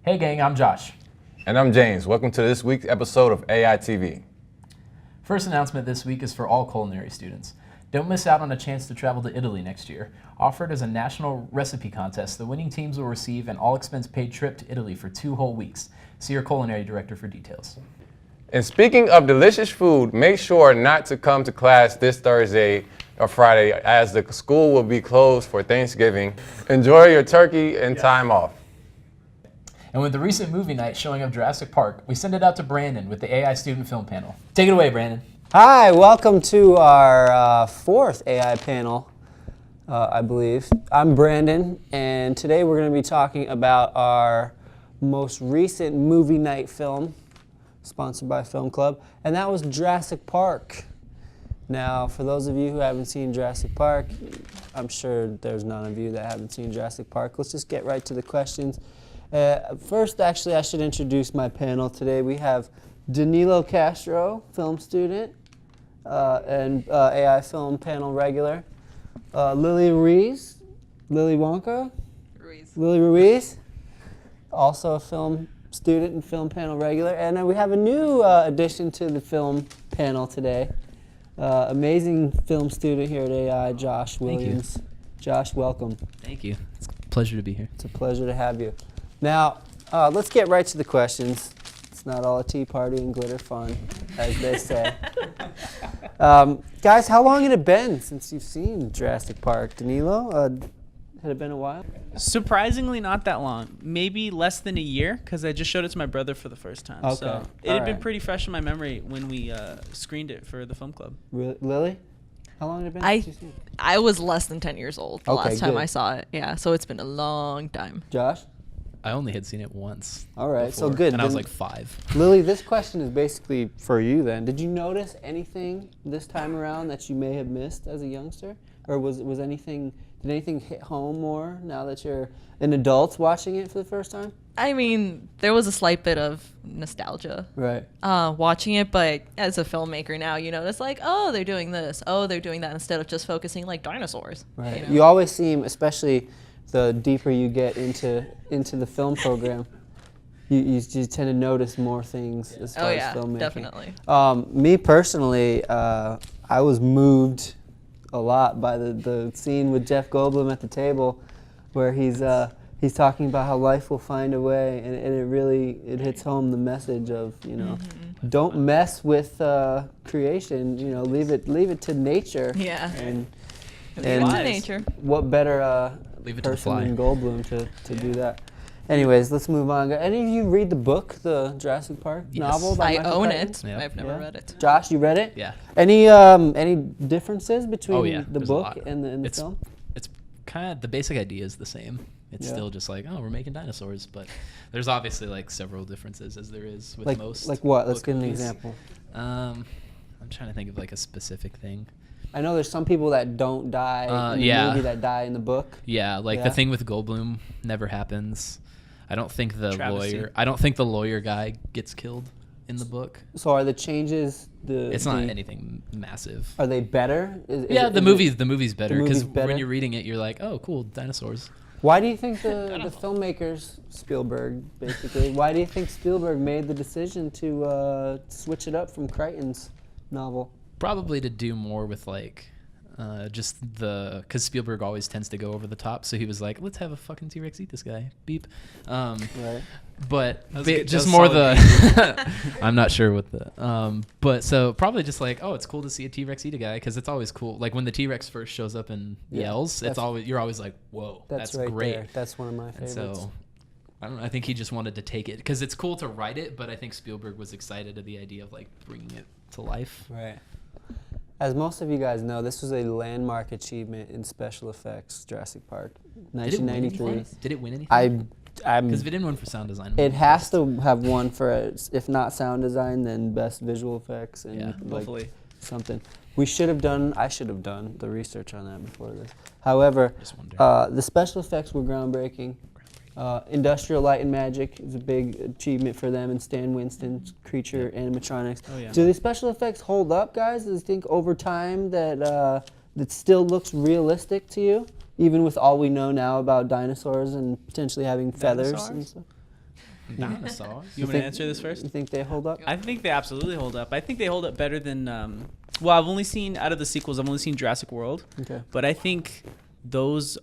Hey gang, I'm Josh. And I'm James. Welcome to this week's episode of Aitv. First announcement this week is for all culinary students. Don't miss out on a chance to travel to Italy next year. Offered as a national recipe contest, the winning teams will receive an all-expense-paid trip to Italy for 2 whole weeks. See your culinary director for details. And speaking of delicious food, make sure not to come to class this Thursday or Friday as the school will be closed for Thanksgiving. Enjoy your turkey and time off. And with the recent movie night showing of Jurassic Park, we send it out to Brandon with the AI Student Film Panel. Take it away, Brandon. Hi, welcome to our fourth AI panel, I believe. I'm Brandon, and today we're going to be talking about our most recent movie night film, sponsored by Film Club, and that was Jurassic Park. Now, for those of you who haven't seen Jurassic Park, I'm sure there's none of you that haven't seen Jurassic Park. Let's just get right to the questions. First, actually, I should introduce my panel today. We have Danilo Castro, film student, and AI film panel regular. Lily Ruiz, Lily Wonka? Ruiz. Lily Ruiz, also a film student and film panel regular. And then we have a new addition to the film panel today. Amazing film student here at AI, Josh Williams. Thank you. Josh, welcome. Thank you. It's a pleasure to be here. It's a pleasure to have you. Now, let's get right to the questions. It's not all a tea party and glitter fun, as they say. Guys, how long had it been since you've seen Jurassic Park? Danilo, had it been a while? Surprisingly, not that long. Maybe less than a year, because I just showed it to my brother for the first time. Okay. So it had been pretty fresh in my memory when we screened it for the film club. Really? Lily? How long had it been since you've seen it? I was less than 10 years old the Okay, last time good. I saw it. Yeah, so it's been a long time. Josh? I only had seen it once. All right, so before, good. And I was Then- like 5. Lily, this question is basically for you then. Did you notice anything this time around that you may have missed as a youngster? Or did anything hit home more now that you're an adult watching it for the first time? I mean, there was a slight bit of nostalgia Right. watching it, but as a filmmaker now, you notice like, oh, they're doing this, oh, they're doing that, instead of just focusing like dinosaurs. Right. You know? You always seem, especially the deeper you get into the film program, you tend to notice more things as far Oh as yeah, filmmaking. definitely. Me personally, I was moved a lot by the scene with Jeff Goldblum at the table, where he's talking about how life will find a way, and it really hits home the message of, you know, don't mess with creation. You know, leave it to nature. Yeah. And Leave it to nature. what better Leave it to the person fly. than Goldblum to do that? Anyways, let's move on. Any of you read the book, the Jurassic Park Yes. novel? By I Michael own Crichton? it. Yeah. I've never Yeah. read it. Josh, you read it? Yeah. Any differences between Oh yeah. the there's a book lot. and the It's film? It's kind of the basic idea is the same. It's Yeah. still just like, oh, we're making dinosaurs, but there's obviously like several differences as there is with Like most. like what? Let's book get an movies. example. I'm trying to think of like a specific thing. I know there's some people that don't die in the yeah. movie that die in the book. Yeah, like Yeah. the thing with Goldblum never happens. I don't think the Travesty. lawyer guy gets killed in the book. So are the changes It's not anything massive. Are they better? Is Yeah, it- the is movie's it- the movie's better movie's because better? when you're reading it, you're like, oh, cool, dinosaurs. Why do you think the filmmakers, Spielberg basically, why do you think Spielberg made the decision to switch it up from Crichton's novel? Probably to do more with like, just because Spielberg always tends to go over the top. So he was like, let's have a fucking T-Rex eat this guy. Beep. Right. But That was ba- good. just That was more solid. the. I'm not sure what the. But so probably just like, oh, it's cool to see a T-Rex eat a guy because it's always cool. Like when the T-Rex first shows up and Yeah, yells, that's- you're always like, whoa, that's right great. there. That's one of my And favorites. so, I don't know. I think he just wanted to take it because it's cool to write it, but I think Spielberg was excited at the idea of like bringing it to life. Right. As most of you guys know, this was a landmark achievement in special effects, Jurassic Park, Did it win 1993. anything? Did it win anything? I'm Because if it didn't win for sound design, It has to have one for, if not sound design, then best visual effects and Yeah, like hopefully. something. I should have done the research on that before this. However, Just wondering. the special effects were groundbreaking. Industrial Light and Magic is a big achievement for them, and Stan Winston's creature animatronics. Oh, yeah. Do the special effects hold up, guys? Do you think over time that that still looks realistic to you, even with all we know now about dinosaurs and potentially having feathers and Dinosaurs? stuff? Dinosaurs. You want me to answer this first? You think they hold up? I think they absolutely hold up. I think they hold up better than. Well, I've only seen out of the sequels. I've only seen Jurassic World. Okay. But I think those.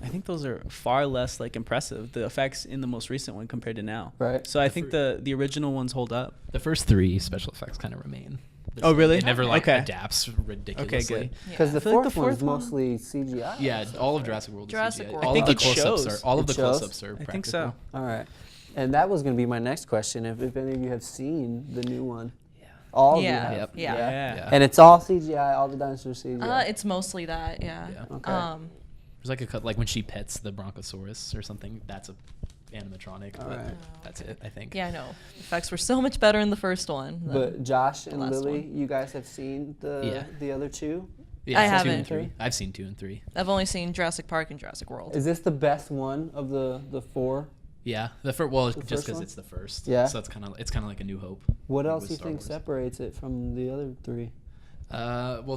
I think those are far less like impressive. The effects in the most recent one compared to now. Right. So I think the original ones hold up. The first 3 special effects kind of remain. Oh, really? It never like Okay. adapts ridiculously. Okay, good. Because the I feel like fourth the one is fourth one- mostly CGI. Yeah, all of Jurassic World. Jurassic is CGI. World. All I think of it the close-ups shows. are. All of It the shows? close-ups are. I think so. practical. All right. And that was going to be my next question, if any of you have seen the new one. Yeah. All of you Yeah. have. Yep. Yeah. Yeah. And it's all CGI, all the dinosaurs CGI. It's mostly that, yeah. Yeah. Okay. There's like a cut, like when she pets the Brontosaurus or something. That's a animatronic. But Alright. that's it, I think. Yeah, I know. Effects were so much better in the first one. But Josh and last Lily, one. you guys have seen the other two? Yeah, I I've seen haven't. 2 and 3. I've seen 2 and 3. I've only seen Jurassic Park and Jurassic World. Is this the best one of the 4? Yeah, the first. Well, The just first because one? it's the first. Yeah. So it's kind of like a New Hope. What like else with do you Star think Wars. separates it from the other 3? Well,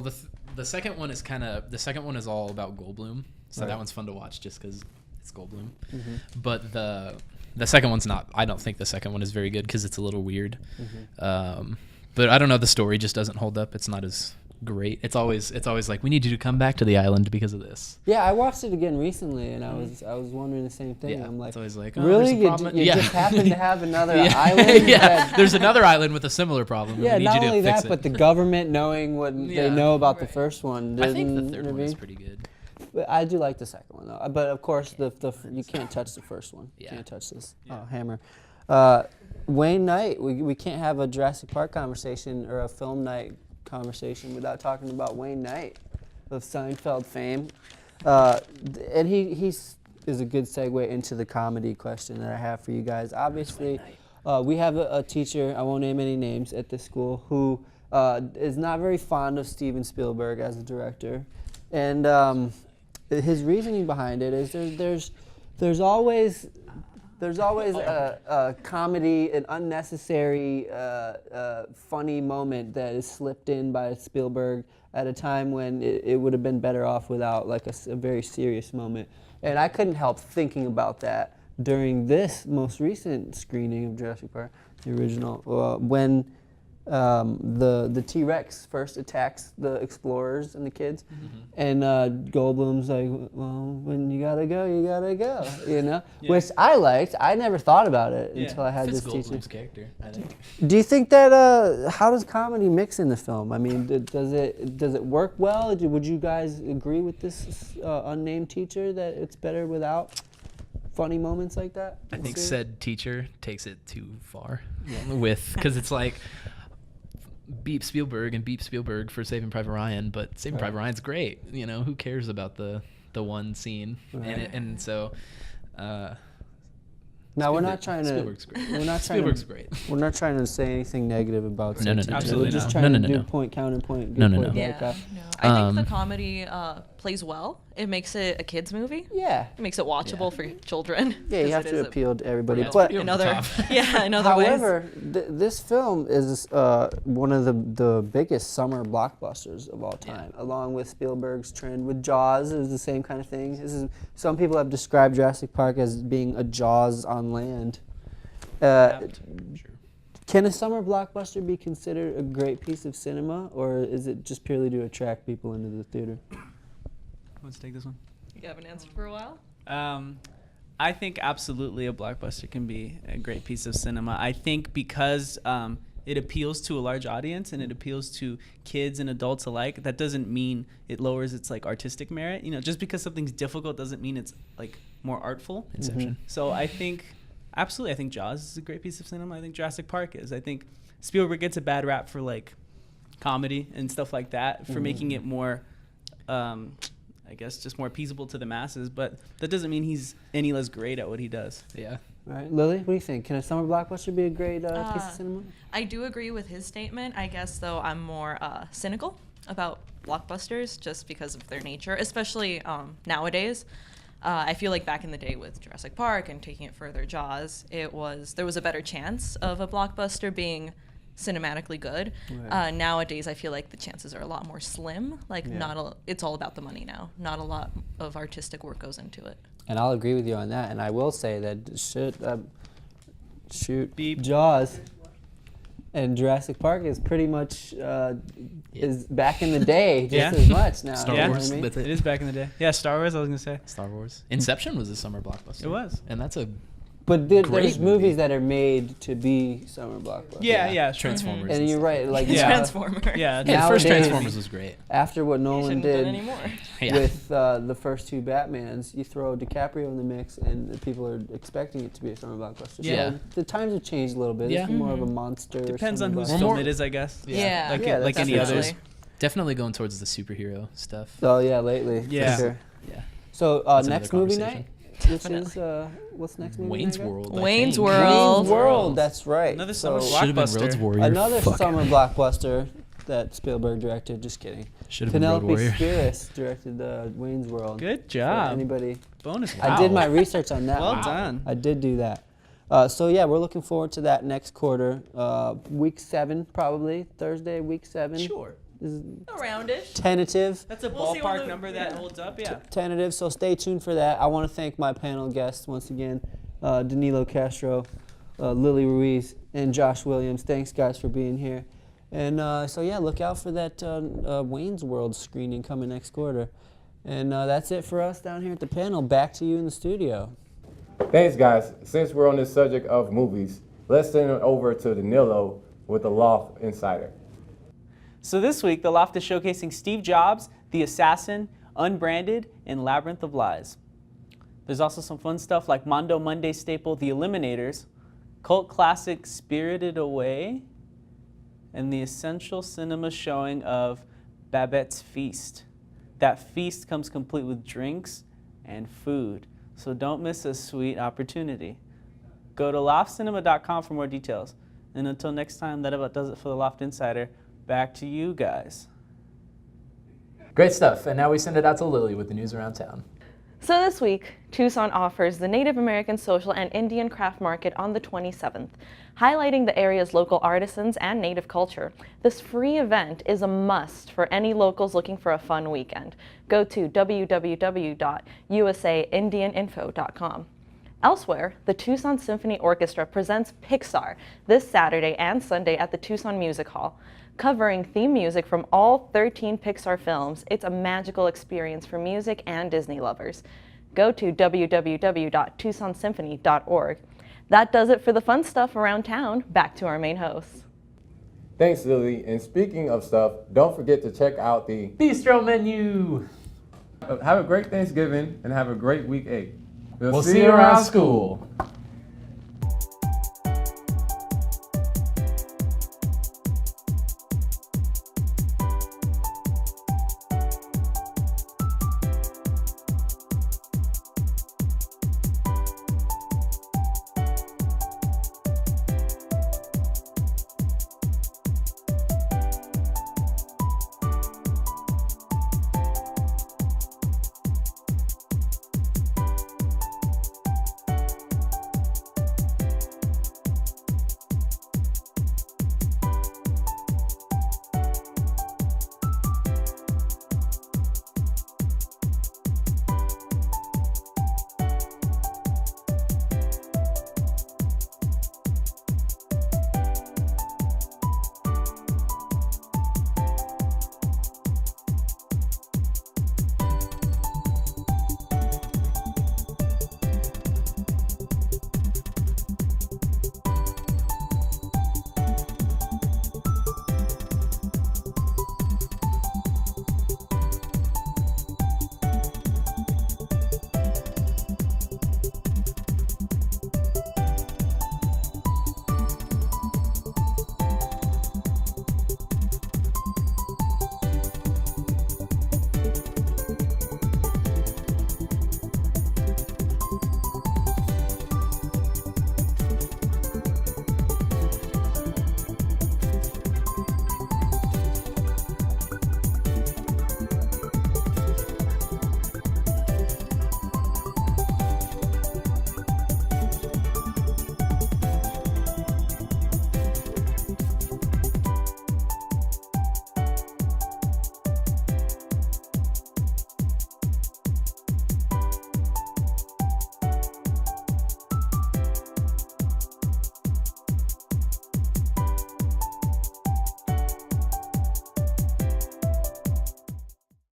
the second one is all about Goldblum, so Right. that one's fun to watch just because it's Goldblum. Mm-hmm. But the second one's not. I don't think the second one is very good because it's a little weird. Mm-hmm. But I don't know. The story just doesn't hold up. It's not as great. It's always like we need you to come back to the island because of this. Yeah, I watched it again recently, and I was wondering the same thing. Yeah, I'm like, it's always like, oh, really? there's a You, problem. you Yeah. just happen to have another Yeah. island? Yeah, that- there's another island with a similar problem. and yeah, we need not you to only fix that, it. but the government knowing what they Yeah. know about the Right. first one. I think the didn't third one is intervene. pretty good. But I do like the second one though. But of course, you can't touch the first one. You Yeah. can't touch this. Yeah. Oh, hammer. Wayne Knight. We can't have a Jurassic Park conversation or a film night conversation without talking about Wayne Knight of Seinfeld fame. And he is a good segue into the comedy question that I have for you guys. Obviously, we have a teacher, I won't name any names, at this school who is not very fond of Steven Spielberg as a director. And his reasoning behind it is there's always a comedy, an unnecessary funny moment that is slipped in by Spielberg at a time when it would have been better off without like a very serious moment. And I couldn't help thinking about that during this most recent screening of Jurassic Park, the original, when the T-Rex first attacks the explorers and the kids, and Goldblum's like, well, when you gotta go, you know, which I liked. I never thought about it Yeah. until I had Fits this teacher. Goldblum's character, I think. Do you think that how does comedy mix in the film? I mean, does it work well? Would you guys agree with this unnamed teacher that it's better without funny moments like that? I think See? said teacher takes it too far because it's like beep Spielberg for Saving Private Ryan, but Saving Private Ryan's great. You know, who cares about the one scene? Right. And so. Now we're not trying to. Spielberg's great. We're not trying Spielberg's to. great. We're not trying to say anything negative about. No, no, said no, teacher. absolutely We're just not. trying No, to no, do no. point, counterpoint. No, no, point, no. Yeah, back. no. I think the Um, comedy plays well. It makes it a kids movie. Yeah. It makes it watchable for children. Yeah, you 'cause have it to is appeal to everybody. Yeah, it's But pretty over Another, the top. yeah, in other ways. however, this film is one of the biggest summer blockbusters of all time, along with Spielberg's trend with Jaws. It was the same kind of thing. Some people have described Jurassic Park as being a Jaws on land. Sure. Can a summer blockbuster be considered a great piece of cinema, or is it just purely to attract people into the theater? Let's take this one. You haven't answered for a while? I think absolutely a blockbuster can be a great piece of cinema. I think because it appeals to a large audience and it appeals to kids and adults alike, that doesn't mean it lowers its like artistic merit. You know, just because something's difficult doesn't mean it's like more artful. Inception. So I think absolutely, I think Jaws is a great piece of cinema. I think Jurassic Park is. I think Spielberg gets a bad rap for like comedy and stuff like that, for making it more I guess just more appeasable to the masses, but that doesn't mean he's any less great at what he does. Yeah. Right, Lily, what do you think? Can a summer blockbuster be a great piece of cinema? I do agree with his statement. I guess, though, I'm more cynical about blockbusters just because of their nature, especially nowadays. I feel like back in the day with Jurassic Park and taking it further, Jaws, there was a better chance of a blockbuster being cinematically good. Right. Nowadays, I feel like the chances are a lot more slim. Like, it's all about the money now. Not a lot of artistic work goes into it. And I'll agree with you on that. And I will say that Shoot. Beep. Jaws. And Jurassic Park is pretty much is back in the day just Yeah. as much now. Star you know Wars what I mean? with It is back in the day. Yeah, Star Wars, I was going to say. Star Wars. Inception was a summer blockbuster. It was. And that's a But Great there's movie. movies that are made to be summer blockbusters. Yeah, sure. Transformers. And you're right, like Yeah. Transformer. Yeah, Yeah, the first Nowadays- Transformers was great. after what You Nolan shouldn't have done did anymore. Yeah. with the first two Batmans, you throw DiCaprio in the mix, and the people are expecting it to be a summer blockbuster. Yeah. So the times have changed a little bit. Yeah. It's more of a monster. Depends on summer whose We're blockbuster. film more- it is, I guess. Yeah. Like, Yeah, like that's any definitely. others. Definitely going towards the superhero stuff. Oh yeah, lately. for Yeah. sure. Yeah. So That's next another movie conversation. night, which is what's next movie Wayne's night? World. I Wayne's think. World. Wayne's World. That's right. Another So summer Should have been blockbuster. Road Warrior. another Fuck. summer blockbuster that Spielberg directed. Just kidding. Should have been Road Penelope Warrior. Spheris directed Wayne's World. Good For job. anybody? Bonus. I did my research on that. Well one. done. I did do that. So yeah, we're looking forward to that next quarter. Week 7 probably Thursday. Week 7. Sure. Is Aroundish. tentative. That's a We'll see when ballpark the- number that holds up, yeah. Tentative. So stay tuned for that. I want to thank my panel guests once again, Danilo Castro, Lily Ruiz, and Josh Williams. Thanks guys for being here. And so yeah, look out for that Wayne's World screening coming next quarter. And that's it for us down here at the panel. Back to you in the studio. Thanks, guys. Since we're on this subject of movies, let's send it over to Danilo with the Loft Insider. So this week, The Loft is showcasing Steve Jobs, The Assassin, Unbranded, and Labyrinth of Lies. There's also some fun stuff like Mondo Monday staple The Eliminators, cult classic Spirited Away, and the essential cinema showing of Babette's Feast. That feast comes complete with drinks and food, so don't miss a sweet opportunity. Go to loftcinema.com for more details. And until next time, that about does it for the Loft Insider. Back to you guys. Great stuff. And now we send it out to Lily with the news around town. So this week, Tucson offers the Native American Social and Indian Craft Market on the 27th, highlighting the area's local artisans and native culture. This free event is a must for any locals looking for a fun weekend. Go to www.usaindianinfo.com. Elsewhere, the Tucson Symphony Orchestra presents Pixar this Saturday and Sunday at the Tucson Music Hall. Covering theme music from all 13 Pixar films, it's a magical experience for music and Disney lovers. Go to www.tucsonsymphony.org. That does it for the fun stuff around town. Back to our main hosts. Thanks, Lily. And speaking of stuff, don't forget to check out the Bistro menu. Have a great Thanksgiving and have a great week 8. We'll see you around school.